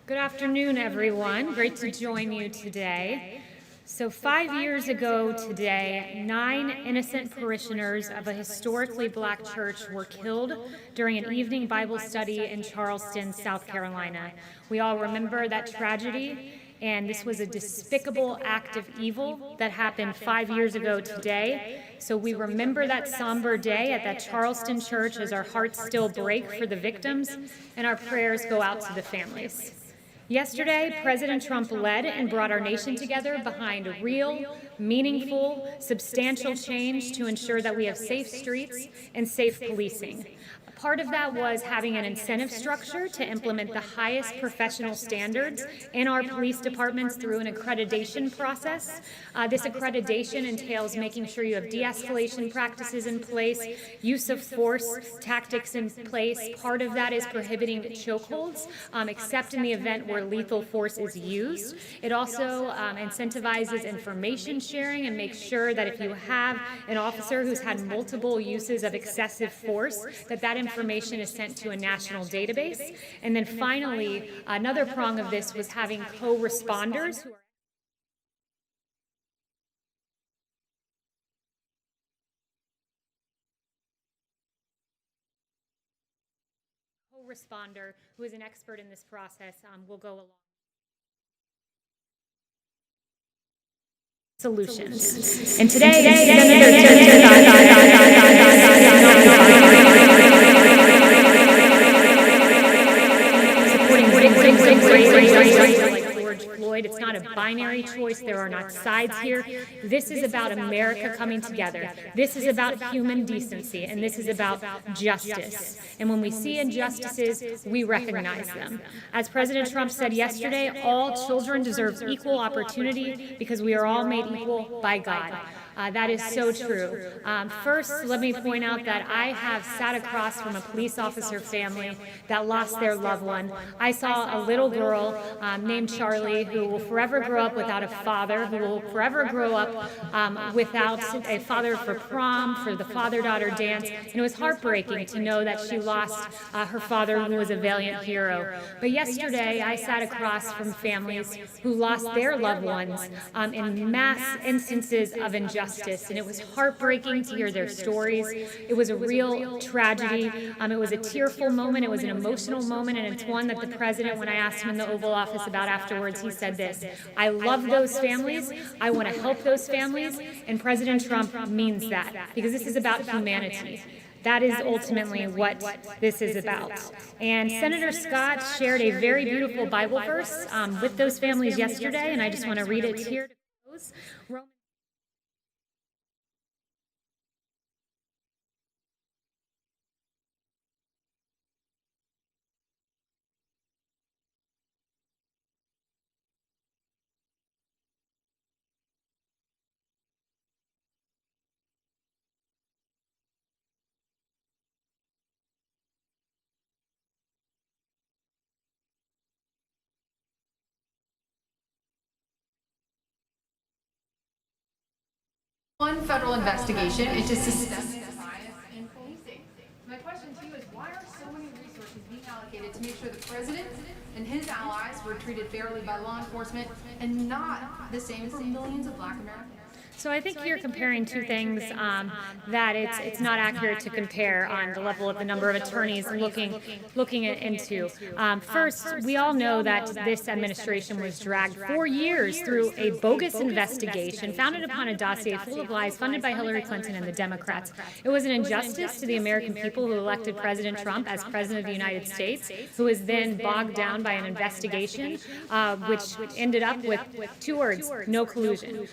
Good afternoon, everyone. Great to join you today. So 5 years ago today, 9 innocent parishioners of a historically black church were killed during an evening Bible study in Charleston, South Carolina. We all remember that tragedy, and this was a despicable act of evil that happened 5 years ago today. So we remember that somber day at that Charleston church as our hearts still break for the victims, and our prayers go out to the families. Yesterday, President Trump led and brought our nation together behind real, meaningful, substantial change to ensure that we have safe streets and safe policing. Part of that was having an incentive structure to implement the highest professional standards in our police departments through an accreditation process. This accreditation entails making sure you have de-escalation practices in place, use of force tactics in place. Part of that is prohibiting chokeholds, except in the event where lethal force is used. It also incentivizes information sharing and makes sure that if you have an officer who's had multiple uses of excessive force, that information is sent to a national database. And then finally, another prong of this was having co-responders who are co-responder who is an expert in this process will go along. Solutions. And today it's not a binary choice. There are not sides here. This is about America coming together. This is about human decency, and this is about justice. And when we see injustices, we recognize them. As President Trump said yesterday, all children deserve equal opportunity because we are all made equal by God. That is so true. First, let me point out that I have sat across from a police officer family that lost their loved one. I saw a little girl named Charlie who will forever grow up without a father, who will forever grow up without a father for prom, for the father-daughter dance. And it was heartbreaking to know that she lost her father, who was a valiant hero. But yesterday, I sat across from families who lost their loved ones in mass instances of injustice. And it was heartbreaking to hear their stories. It was a real tragedy. It was a tearful moment. It was an emotional moment, and it's one that the president, when I asked him in the Oval Office about afterwards, he said this: I love those families. I want to help those families. And President Trump means that, because this is about humanity. That is ultimately what this is about. And Senator Scott shared a very beautiful Bible verse with those families yesterday, and I just want to read it here to close. One federal investigation into systemic bias in policing. My question to you is, why are so many resources being allocated to make sure the president and his allies were treated fairly by law enforcement and not the same for millions of Black Americans? So I think you're comparing two things that it's not accurate to compare on the level of the number of attorneys looking into. First, we all know that this administration was dragged 4 years through a bogus investigation founded upon a dossier full of lies funded by Hillary Clinton and the Democrats. It was an injustice to the American people who elected President Trump as President of the United States, who was then bogged down by an investigation which ended up with 2 words: no collusion.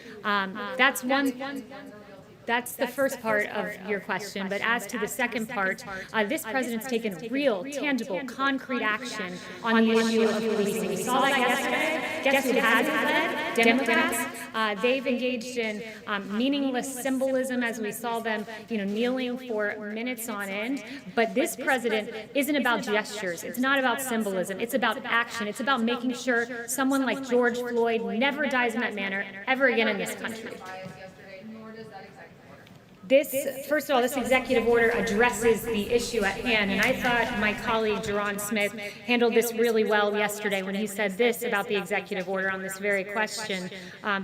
That's the first part of your question. But as to the second part, this president's taken real, tangible, concrete action on the issue of policing. We saw that yesterday. Guess who hasn't led? Democrats. They've engaged in meaningless symbolism, as we saw them, kneeling for minutes on end. But this president isn't about gestures. It's not about symbolism. It's about action. It's about making sure someone like George Floyd never dies in that manner ever again in this country. First of all, this executive order addresses the issue at hand, and I thought my colleague, Jerron Smith, handled this really well yesterday when he said this about the executive order on this very question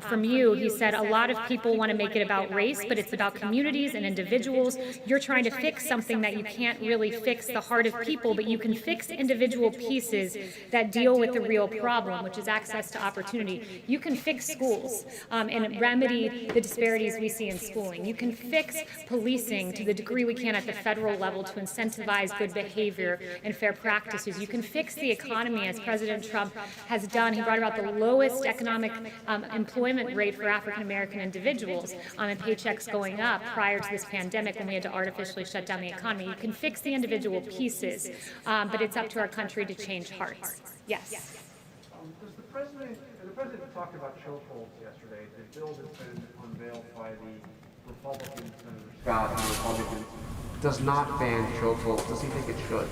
from you. He said, a lot of people want to make it about race, but it's about communities and individuals. You're trying to fix something that you can't really fix the heart of people, but you can fix individual pieces that deal with the real problem, which is access to opportunity. You can fix schools and remedy the disparities we see in schooling. You can fix policing to the degree we can at the federal level to incentivize good behavior and fair practices. You can fix the economy, as President Trump has done. He brought about the lowest economic employment rate for African American individuals and paychecks going up prior to this pandemic when we had to artificially shut down the economy. You can fix the individual pieces, but it's up to our country to change hearts. Yes. Does the president talked about chokeholds yesterday. The bill that's been unveiled by the Republican Senator Scott, the Republican, does not ban chokeholds. Does he think it should?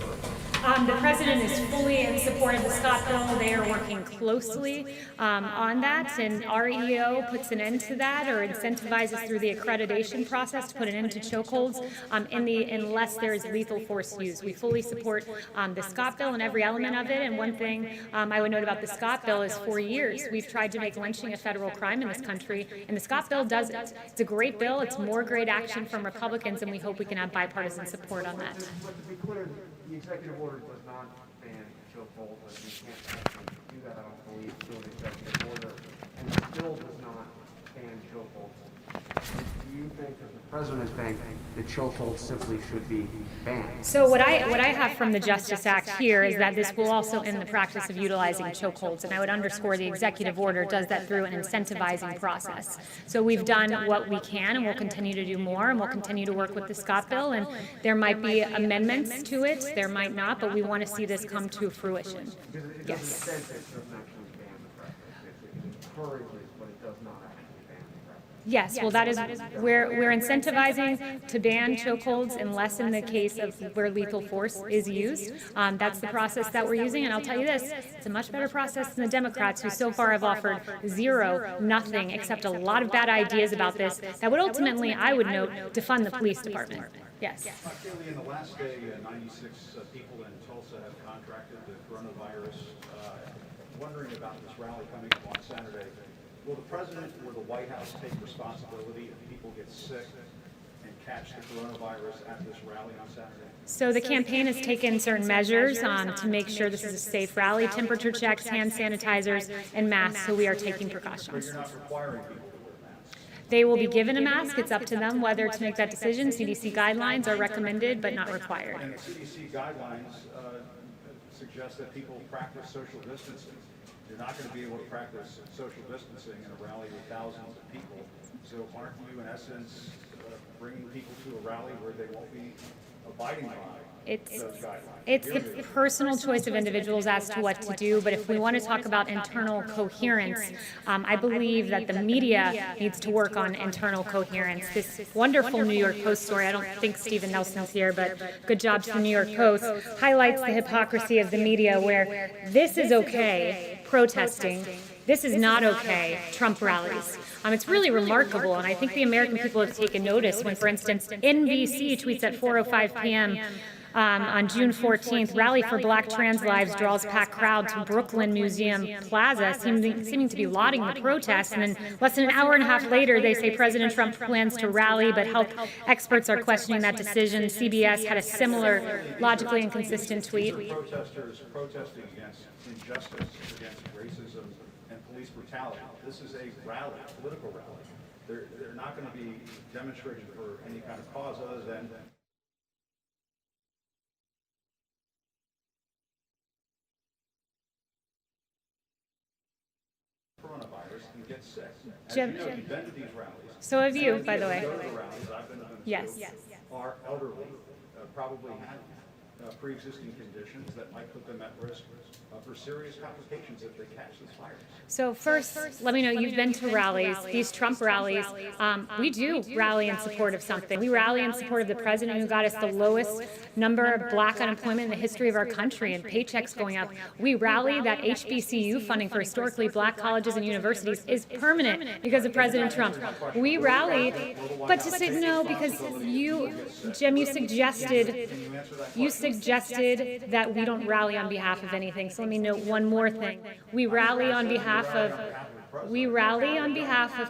The president is fully in support of the Scott bill. They are working closely on that, and our EO puts an end to that or incentivizes through the accreditation process to put an end to chokeholds unless there is lethal force used. We fully support the Scott bill and every element of it, and one thing I would note about the Scott bill is for years we've tried to make lynching a federal crime in this country, and the Scott bill does it. It's a great bill. It's more great action from Republicans, and we hope we can have bipartisan support on that. But to be clear, the executive order does not ban chokeholds, and we can't actually do that, I don't believe, through an executive order. And the bill does not ban chokeholds. Do you think, does the president think, that chokeholds simply should be banned? So what I have from the Justice Act here is that this will also end the practice of utilizing chokeholds, and I would underscore the executive order does that through an incentivizing process. So we've done what we can, and we'll continue to do more, and we'll continue to work with the Scott bill, and there might be amendments to it, there might not, but we want to see this come to fruition. Yes. It doesn't actually ban the practice. It encourages, but it does not actually ban the practice. Yes, well, that is we're incentivizing to ban chokeholds unless in the case of where lethal force is used. That's the process that we're using, and I'll tell you this, it's a much better process than the Democrats, who so far have offered nothing, except a lot of bad ideas about this that would ultimately, I would note, defund the police department. Yes. Kayleigh, in the last day, 96 people in Tulsa have contracted the coronavirus. Wondering about this rally coming up on Saturday. Will the president or the White House take responsibility if people get sick and catch the coronavirus at this rally on Saturday? So the campaign has taken certain measures to make sure this is a safe rally, temperature checks, hand sanitizers, and masks, so we are taking But precautions. you're not requiring people to wear masks. They will be given a mask. It's up to them whether to make that decision. CDC guidelines are recommended but not required. And the CDC guidelines suggest that people practice social distancing. You're not going to be able to practice social distancing in a rally with thousands of people. So aren't you, in essence, bringing people to a rally where they won't be abiding by those guidelines? It's the personal choice of individuals as to what to do, but if we want to talk about internal coherence, I believe that the media needs to work on internal coherence. This wonderful New York Post story, I don't think Stephen Nelson's here, but good job to the New York Post, highlights the hypocrisy of the media where this is okay, protesting, this is not okay, Trump rallies. It's really remarkable, and I think the American people have taken notice when, for instance, NBC tweets at 4:05 p.m. On June 14th, rally for Black trans lives draws packed crowd to Brooklyn Museum Plaza, seeming to be lauding the protest. And then less than an hour and a half later, they say President Trump plans to rally, but health experts are questioning that decision. CBS had a similar, logically inconsistent tweet. Protesters protesting against injustice, against racism and police brutality. This is a rally, a political rally. They're not going to be demonstrating for any kind of cause other than coronavirus and get sick. As you know, you've been to these rallies. So have you, by the way. Go to the rallies, I've been to them Yes. too, are elderly, probably had pre-existing conditions that might put them at risk for serious complications if they catch this virus. So first, let me know, you've been to rallies, these Trump rallies. We do rally in support of something. We rally in support of the president who got us the lowest number of black unemployment in the history of our country and paychecks going up. We rally that HBCU funding for historically black colleges and universities is permanent because of President Trump. We rally, but to say no, because you, Jim, you suggested that we don't rally on behalf of anything. So let me note one more thing. We rally on behalf of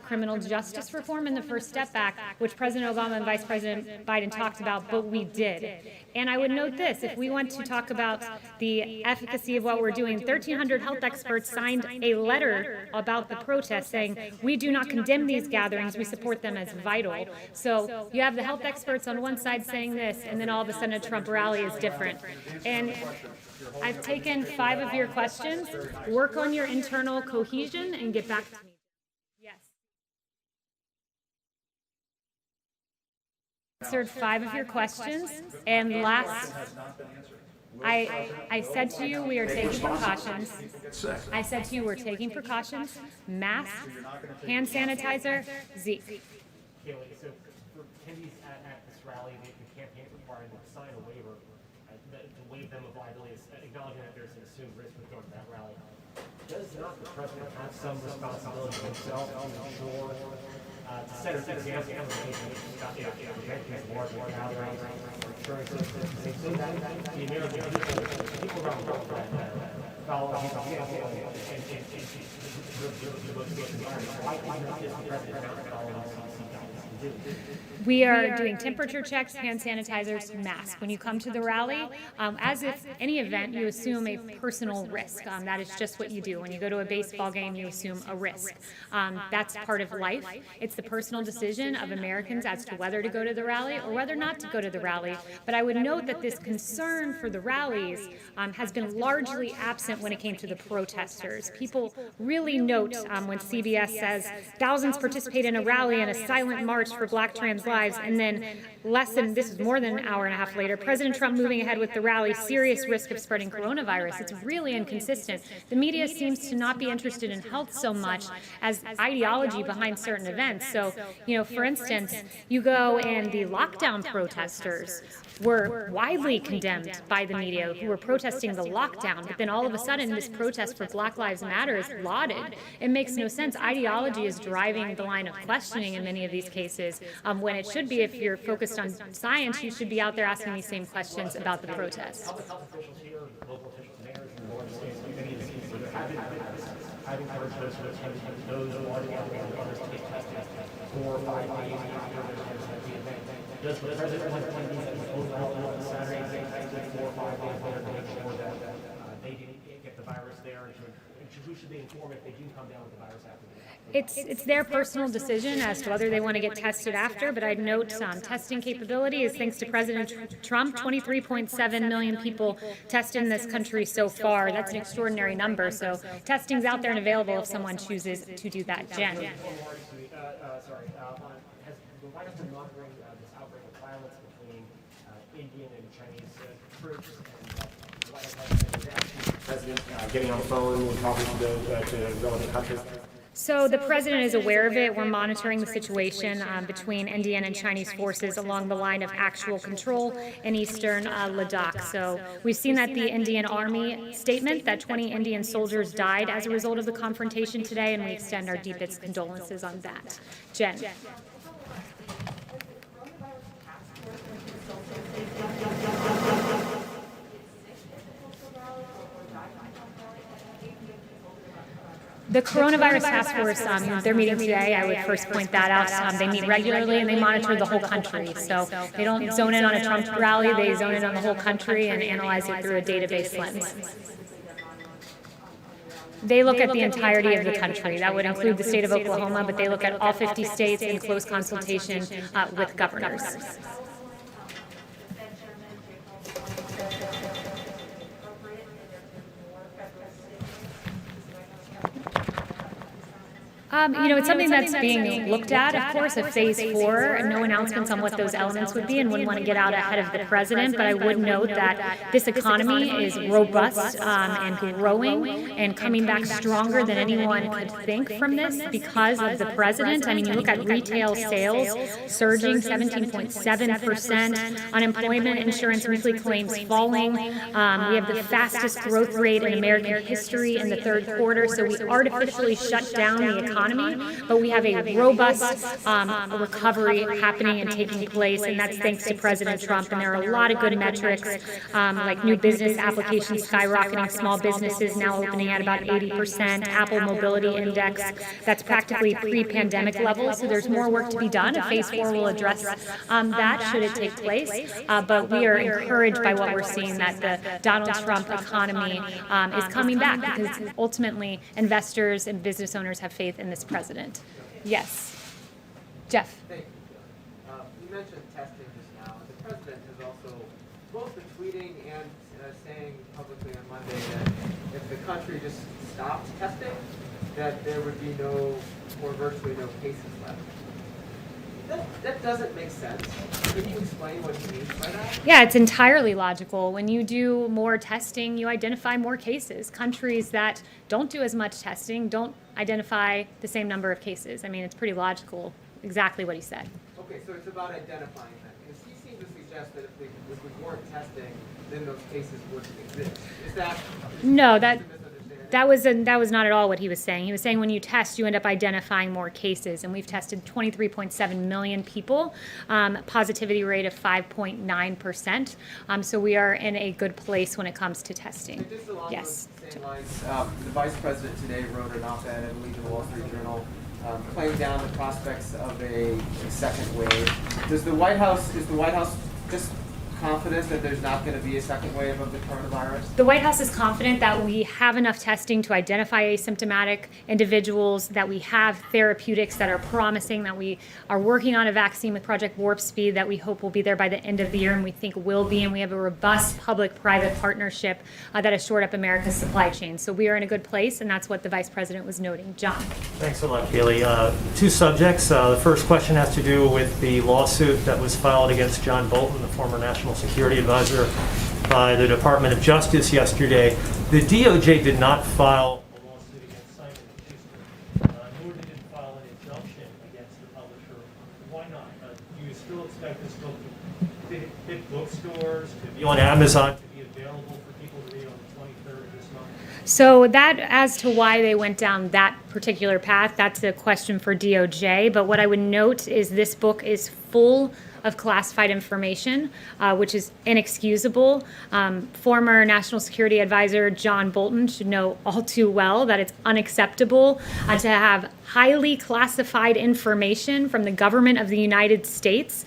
criminal justice reform and the First Step Act, which President Obama and Vice President Biden talked about, but we did. And I would note this, if we want to talk about the efficacy of what we're doing, 1,300 health experts signed a letter about the protest saying, we do not condemn these gatherings, we support them as vital. So you have the health experts on one side saying this, and then all of a sudden a Trump rally is different. And I've taken 5 of your questions. Work on your internal cohesion and get back to me. Yes. Answered 5 of your questions, and last, I said to you we are taking precautions. I said to you we're taking precautions. Mask, hand sanitizer, Zeke. Kayleigh, so for attendees at this rally, the campaign required them to sign a waiver to waive them of liability, acknowledging that there's an assumed risk with going to that rally. Does not the president have some responsibility himself to ensure, to set an example of preventing large gatherings or ensuring so that the American people around the world follow his example and the environment? Why is the president not following CDC guidance? We are doing temperature checks, hand sanitizers, masks. When you come to the rally, as if any event, you assume a personal risk. That is just what you do. When you go to a baseball game, you assume a risk. That's part of life. It's the personal decision of Americans as to whether to go to the rally or whether not to go to the rally. But I would note that this concern for the rallies has been largely absent when it came to the protesters. People really note when CBS says thousands participate in a rally and a silent march for black trans lives, and then this is more than an hour and a half later, President Trump moving ahead with the rally, serious risk of spreading coronavirus. It's really inconsistent. The media seems to not be interested in health so much as ideology behind certain events. So, for instance, you go and the lockdown protesters were widely condemned by the media who were protesting the lockdown, but then all of a sudden this protest for Black Lives Matter is lauded. It makes no sense. Ideology is driving the line of questioning in many of these cases, when it should be, if you're focused on science, you should be out there asking these same questions about the protest. Health officials here, local officials, mayors, and board states, many of these people have encouraged those who are the others to get tested 4 or 5 days after the event. Does the president want these overall on Saturday, 4 or 5 days later, to make sure that they didn't get the virus there, and who should they inform if they do come down with the virus after the event? It's their personal decision as to whether they want to get tested after, but I'd note testing capability is thanks to President Trump. 23.7 million people tested in this country so far. That's an extraordinary number. So testing's out there and available if someone chooses to do that. Jen. Has the White House been monitoring this outbreak of violence between Indian and Chinese troops, and the White House has the president getting on the phone and talking to relevant countries? So the president is aware of it. We're monitoring the situation between Indian and Chinese forces along the line of actual control in eastern Ladakh. So we've seen that the Indian Army statement that 20 Indian soldiers died as a result of the confrontation today, and we extend our deepest condolences on that. Jen. The coronavirus task force, they're meeting today. I would first point that out. They meet regularly and they monitor the whole country. So they don't zone in on a Trump rally, they zone in on the whole country and analyze it through a database lens. They look at the entirety of the country. That would include the state of Oklahoma, but they look at all 50 states in close consultation with governors. It's something that's being looked at, of course, of phase 4. No announcements on what those elements would be, and wouldn't want to get out ahead of the president. But I would note that this economy is robust and growing and coming back stronger than anyone could think from this because of the president. I mean, you look at retail sales surging 17.7%, unemployment insurance weekly claims falling. We have the fastest growth rate in American history in the third quarter. So we artificially shut down the economy, but we have a robust recovery happening and taking place, and that's thanks to President Trump. And there are a lot of good metrics, like new business applications skyrocketing, small businesses now opening at about 80%, Apple Mobility Index, that's practically pre-pandemic levels. So there's more work to be done. Phase 4 will address that should it take place. But we are encouraged by what we're seeing, that the Donald Trump economy is coming back because ultimately investors and business owners have faith in this president. Yes. Jeff. Thank you. You mentioned testing just now. The president has also both been tweeting and saying publicly on Monday that if the country just stopped testing, that there would be no, or virtually no cases left. That doesn't make sense. Can you explain what he means by that? Yeah, it's entirely logical. When you do more testing, you identify more cases. Countries that don't do as much testing don't identify the same number of cases. I mean, it's pretty logical, exactly what he said. Okay, so it's about identifying them. Because he seemed to suggest that if we weren't testing, then those cases wouldn't exist. Is that... No, that was not at all what he was saying. He was saying when you test, you end up identifying more cases, and we've tested 23.7 million people, positivity rate of 5.9%. So we are in a good place when it comes to testing. And just along Yes. those same lines, the vice president today wrote an op-ed in the Wall Street Journal playing down the prospects of a second wave. Is the White House just confident that there's not going to be a second wave of the coronavirus? The White House is confident that we have enough testing to identify asymptomatic individuals, that we have therapeutics that are promising, that we are working on a vaccine with Project Warp Speed that we hope will be there by the end of the year and we think will be, and we have a robust public-private partnership that has shored up America's supply chain. So we are in a good place, and that's what the Vice President was noting. John. Thanks a lot, Kayleigh. Two subjects. The first question has to do with the lawsuit that was filed against John Bolton, the former National Security Advisor, by the Department of Justice yesterday. The DOJ did not file a lawsuit against Simon & Schuster, nor did it file an injunction against the publisher. Why not? Do you still expect this book to hit bookstores, to be on Amazon, to be available for people to read on the 23rd of this month? So that, as to why they went down that particular path, that's a question for DOJ. But what I would note is this book is full of classified information, which is inexcusable. Former National Security Advisor John Bolton should know all too well that it's unacceptable to have highly classified information from the government of the United States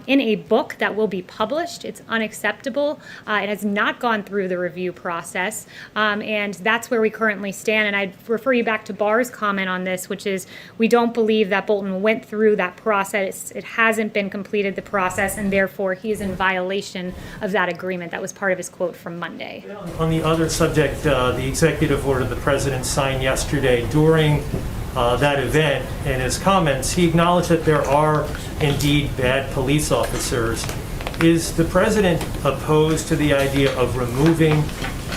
in a book that will be published. It's unacceptable. It has not gone through the review process, and that's where we currently stand. And I'd refer you back to Barr's comment on this, which is we don't believe that Bolton went through that process. It hasn't been completed, the process, and therefore he is in violation of that agreement. That was part of his quote from Monday. On the other subject, the executive order the president signed yesterday, during that event, in his comments, he acknowledged that there are indeed bad police officers. Is the president opposed to the idea of removing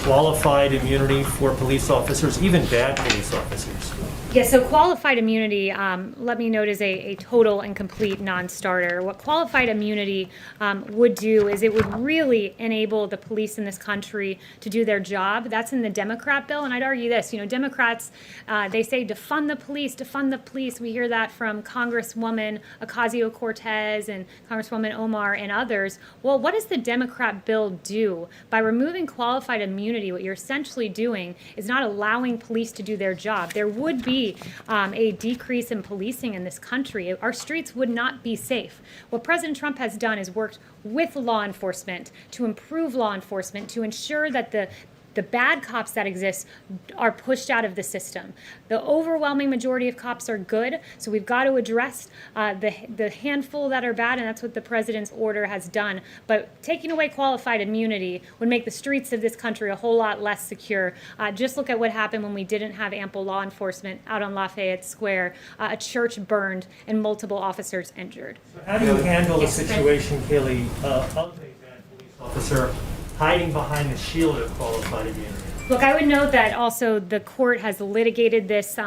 qualified immunity for police officers, even bad police officers? Yeah, so qualified immunity, let me note, is a total and complete non-starter. What qualified immunity would do is it would really enable the police in this country to do their job. That's in the Democrat bill, and I'd argue this. Democrats, they say defund the police, defund the police. We hear that from Congresswoman Ocasio-Cortez and Congresswoman Omar and others. Well, what does the Democrat bill do? By removing qualified immunity, what you're essentially doing is not allowing police to do their job. There would be a decrease in policing in this country. Our streets would not be safe. What President Trump has done is worked with law enforcement to improve law enforcement, to ensure that the the bad cops that exist are pushed out of the system. The overwhelming majority of cops are good, so we've got to address the handful that are bad, and that's what the president's order has done. But taking away qualified immunity would make the streets of this country a whole lot less secure. Just look at what happened when we didn't have ample law enforcement out on Lafayette Square. A church burned and multiple officers injured. How do you handle the situation, Kayleigh, of a bad police officer hiding behind the shield of qualified immunity? Look, I would note that also the court has litigated this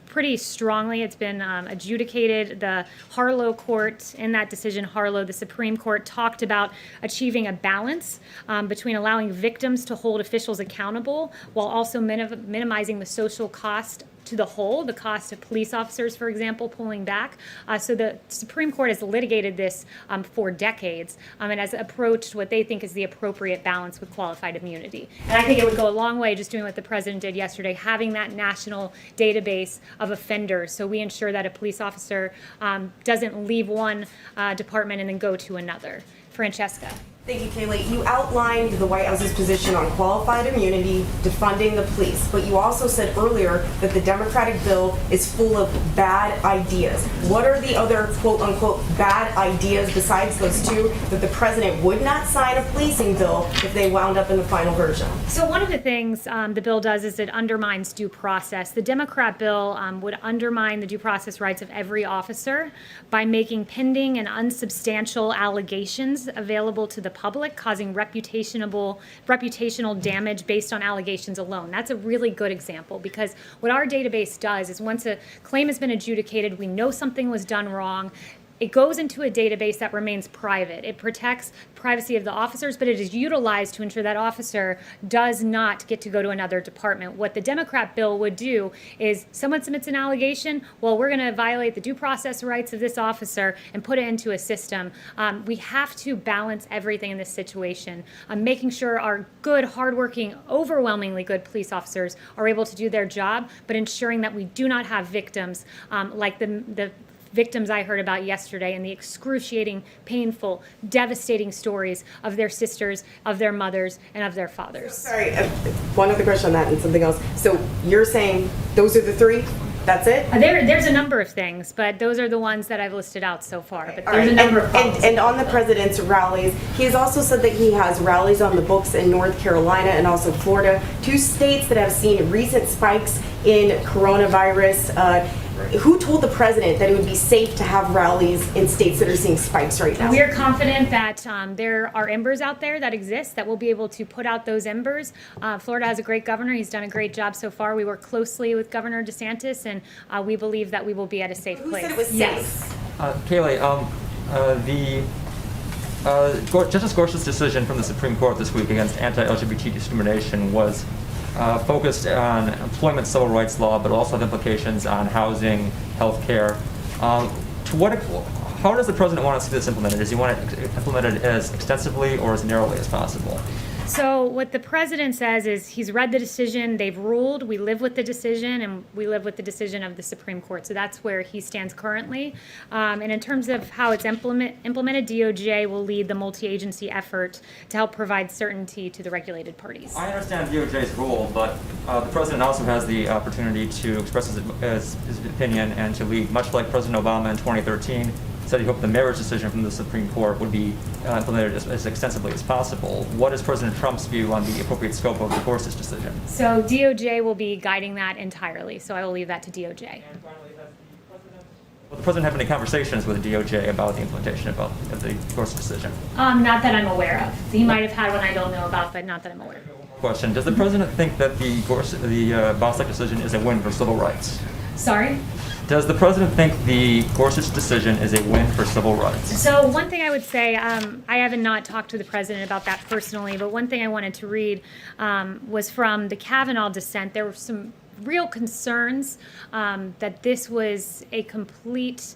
pretty strongly. It's been adjudicated. The Harlow court, in that decision, Harlow, the Supreme Court, talked about achieving a balance between allowing victims to hold officials accountable while also minimizing the social cost to the whole, the cost of police officers, for example, pulling back. So the Supreme Court has litigated this for decades and has approached what they think is the appropriate balance with qualified immunity. And I think it would go a long way just doing what the president did yesterday, having that national database of offenders so we ensure that a police officer doesn't leave one department and then go to another. Francesca. Thank you, Kayleigh. You outlined the White House's position on qualified immunity, defunding the police, but you also said earlier that the Democratic bill is full of bad ideas. What are the other quote-unquote bad ideas besides those two that the president would not sign a policing bill if they wound up in the final version? So one of the things the bill does is it undermines due process. The Democrat bill would undermine the due process rights of every officer by making pending and unsubstantial allegations available to the public, causing reputational damage based on allegations alone. That's a really good example because what our database does is once a claim has been adjudicated, we know something was done wrong, it goes into a database that remains private. It protects privacy of the officers, but it is utilized to ensure that officer does not get to go to another department. What the Democrat bill would do is someone submits an allegation, well, we're going to violate the due process rights of this officer and put it into a system. We have to balance everything in this situation, making sure our good, hardworking, overwhelmingly good police officers are able to do their job, but ensuring that we do not have victims like the victims I heard about yesterday and the excruciating, painful, devastating stories of their sisters, of their mothers, and of their fathers. Sorry, one other question on that and something else. So you're saying those are the three? That's it? There's a number of things, but those are the ones that I've listed out so far. But there's a number of policies. And on the president's rallies, he has also said that he has rallies on the books in North Carolina and also Florida, two states that have seen recent spikes in coronavirus. Who told the president that it would be safe to have rallies in states that are seeing spikes right now? We are confident that there are embers out there that exist that will be able to put out those embers. Florida has a great governor. He's done a great job so far. We work closely with Governor DeSantis, and we believe that we will be at a safe place. Who said it was safe? Yes. Kayleigh, Justice Gorsuch's decision from the Supreme Court this week against anti-LGBT discrimination was focused on employment civil rights law, but also have implications on housing, health care. How does the president want to see this implemented? Does he want it implemented as extensively or as narrowly as possible? So what the president says is he's read the decision, they've ruled, we live with the decision, and we live with the decision of the Supreme Court. So that's where he stands currently. And in terms of how it's implemented, DOJ will lead the multi-agency effort to help provide certainty to the regulated parties. I understand DOJ's role, but the president also has the opportunity to express his opinion and to lead, much like President Obama in 2013, said he hoped the marriage decision from the Supreme Court would be implemented as extensively as possible. What is President Trump's view on the appropriate scope of the Gorsuch decision? So DOJ will be guiding that entirely, so I will leave that to DOJ. And finally, will the president have any conversations with the DOJ about the implementation of the Gorsuch decision? Not that I'm aware of. He might have had one I don't know about, but not that I'm aware of. Question: does the president think that the Bostock decision is a win for civil rights? Sorry? Does the president think the Gorsuch decision is a win for civil rights? So one thing I would say, I haven't not talked to the president about that personally, but one thing I wanted to read was from the Kavanaugh dissent. There were some real concerns that this was a complete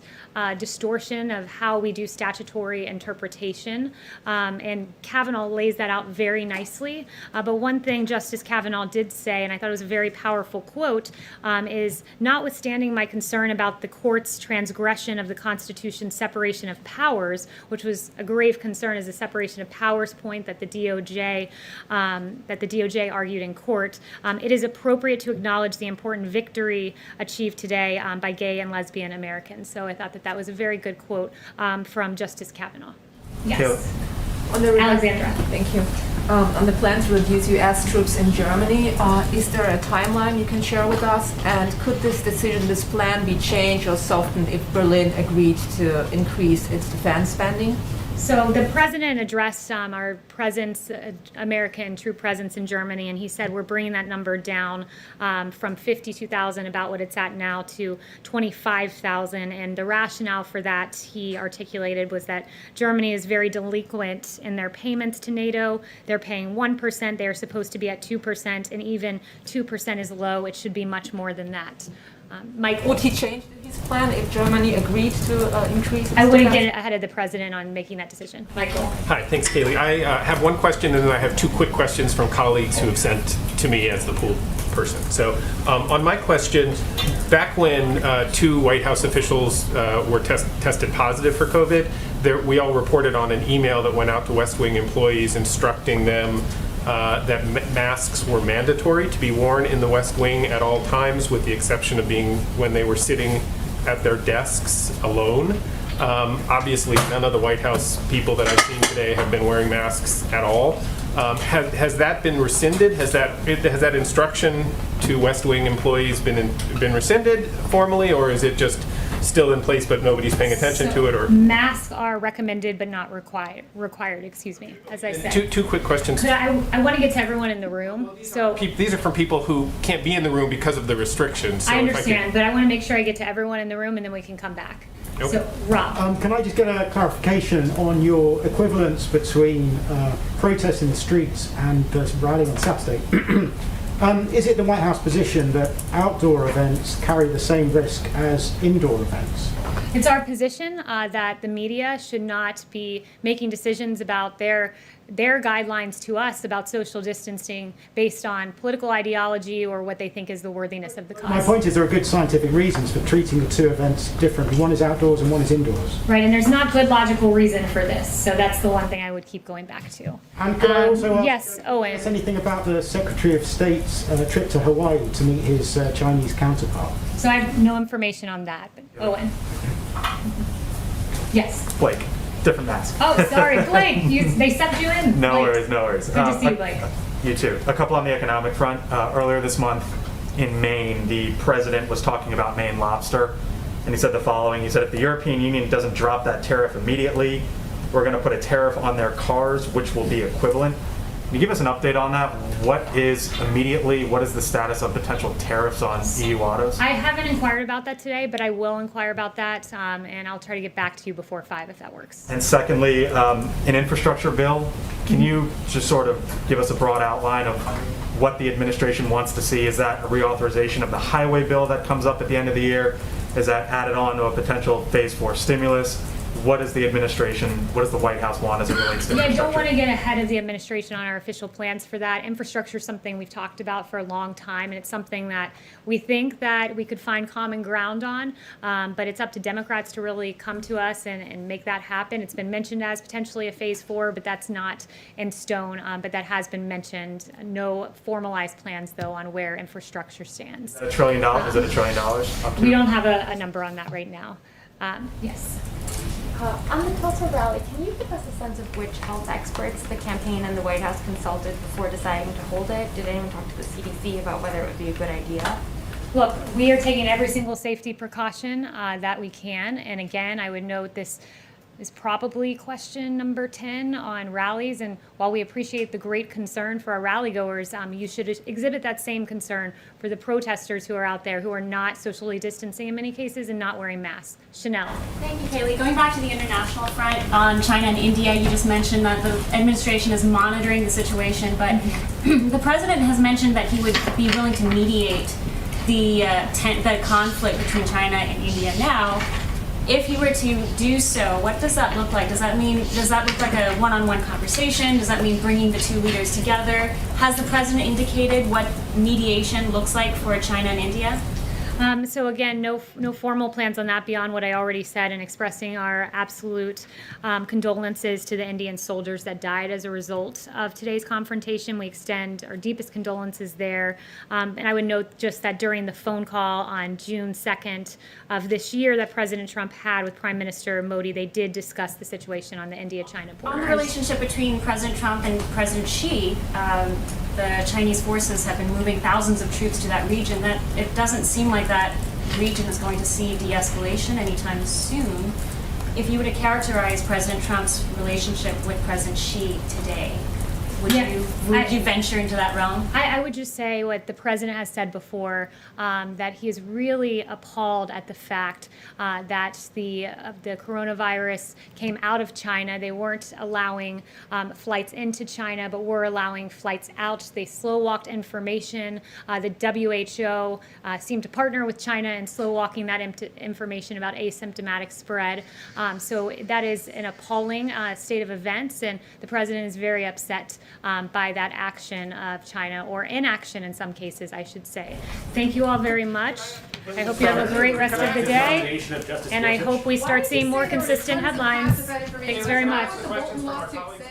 distortion of how we do statutory interpretation. And Kavanaugh lays that out very nicely. But one thing Justice Kavanaugh did say, and I thought it was a very powerful quote, is notwithstanding my concern about the court's transgression of the Constitution's separation of powers, which was a grave concern as a separation of powers point that the DOJ argued in court, it is appropriate to acknowledge the important victory achieved today by gay and lesbian Americans. So I thought that was a very good quote from Justice Kavanaugh. Yes. On the Alexandra. Thank you. On the plan to reduce U.S. troops in Germany, is there a timeline you can share with us? And could this plan be changed or softened if Berlin agreed to increase its defense spending? So the president addressed our presence, American troop presence in Germany, and he said we're bringing that number down from 52,000, about what it's at now, to 25,000. And the rationale for that, he articulated, was that Germany is very delinquent in their payments to NATO. They're paying 1%. They're supposed to be at 2%, and even 2% is low. It should be much more than that. Mike, would he change his plan if Germany agreed to increase its I wouldn't defense? get ahead of the president on making that decision. Michael. Hi, thanks, Kayleigh. I have one question, and then I have two quick questions from colleagues who have sent to me as the pool person. So on my question, back when 2 White House officials were tested positive for COVID, we all reported on an email that went out to West Wing employees instructing them that masks were mandatory to be worn in the West Wing at all times, with the exception of being when they were sitting at their desks alone. Obviously, none of the White House people that I've seen today have been wearing masks at all. Has that been rescinded? Has that instruction to West Wing employees been rescinded formally, or is it just still in place but nobody's paying attention to it? Or masks are recommended but not required, excuse me, as I said. Two quick questions. But I want to get to everyone in the room. So These are from people who can't be in the room because of the restrictions. So I if understand, but I want to make sure I get to everyone in the room, and then we can come back. Okay. So Rob. Can I just get a clarification on your equivalence between protests in the streets and the rally on Saturday? Is it the White House position that outdoor events carry the same risk as indoor events? It's our position that the media should not be making decisions about their guidelines to us about social distancing based on political ideology or what they think is the worthiness of the cause. My point is there are good scientific reasons for treating the two events differently. One is outdoors and one is indoors. Right, and there's not good logical reason for this, so that's the one thing I would keep going back to. And could I also ask, yes, Owen. anything about the Secretary of State's trip to Hawaii to meet his Chinese counterpart? So I have no information on that, but Owen. Yes. Blake, different mask. Oh, sorry, Blake. They subbed you in. No Blake. worries, no worries. Good to see you, Blake. You too. A couple on the economic front. Earlier this month in Maine, the president was talking about Maine lobster, and he said the following. He said, if the European Union doesn't drop that tariff immediately, we're going to put a tariff on their cars, which will be equivalent. Can you give us an update on that? What is the status of potential tariffs on EU autos? I haven't inquired about that today, but I will inquire about that, and I'll try to get back to you before 5 if that works. And secondly, an infrastructure bill. Can you just sort of give us a broad outline of what the administration wants to see? Is that a reauthorization of the highway bill that comes up at the end of the year? Is that added on to a potential phase 4 stimulus? What does the White House want as it relates to infrastructure? I don't want to get ahead of the administration on our official plans for that. Infrastructure is something we've talked about for a long time, and it's something that we think that we could find common ground on, but it's up to Democrats to really come to us and make that happen. It's been mentioned as potentially a phase 4, but that's not in stone, but that has been mentioned. No formalized plans, though, on where infrastructure stands. Is it $1 trillion? Is it $1 trillion? Up to? We don't have a number on that right now. Yes. On the Tulsa rally, can you give us a sense of which health experts the campaign and the White House consulted before deciding to hold it? Did anyone talk to the CDC about whether it would be a good idea? Look, we are taking every single safety precaution that we can. And again, I would note this is probably question number 10 on rallies. And while we appreciate the great concern for our rally goers, you should exhibit that same concern for the protesters who are out there who are not socially distancing in many cases and not wearing masks. Chanel. Thank you, Kayleigh. Going back to the international front on China and India, you just mentioned that the administration is monitoring the situation, but the president has mentioned that he would be willing to mediate the conflict between China and India now. If you were to do so, what does that look like? Does that look like a one-on-one conversation? Does that mean bringing the two leaders together? Has the president indicated what mediation looks like for China and India? So again, no formal plans on that beyond what I already said, and expressing our absolute condolences to the Indian soldiers that died as a result of today's confrontation. We extend our deepest condolences there. And I would note just that during the phone call on June 2nd of this year that President Trump had with Prime Minister Modi, they did discuss the situation on the India-China border. On the relationship between President Trump and President Xi, the Chinese forces have been moving thousands of troops to that region. That it doesn't seem like that region is going to see de-escalation anytime soon. If you were to characterize President Trump's relationship with President Xi today, would you venture into that realm? I would just say what the president has said before, that he is really appalled at the fact that the coronavirus came out of China. They weren't allowing flights into China, but were allowing flights out. They slow-walked information. The WHO seemed to partner with China in slow-walking that information about asymptomatic spread. So that is an appalling state of events, and the president is very upset by that action of China, or inaction in some cases, I should say. Thank you all very much. I hope you have a great rest of the day, and I hope we start seeing more consistent headlines. Thanks very much. Bolton lawsuit said.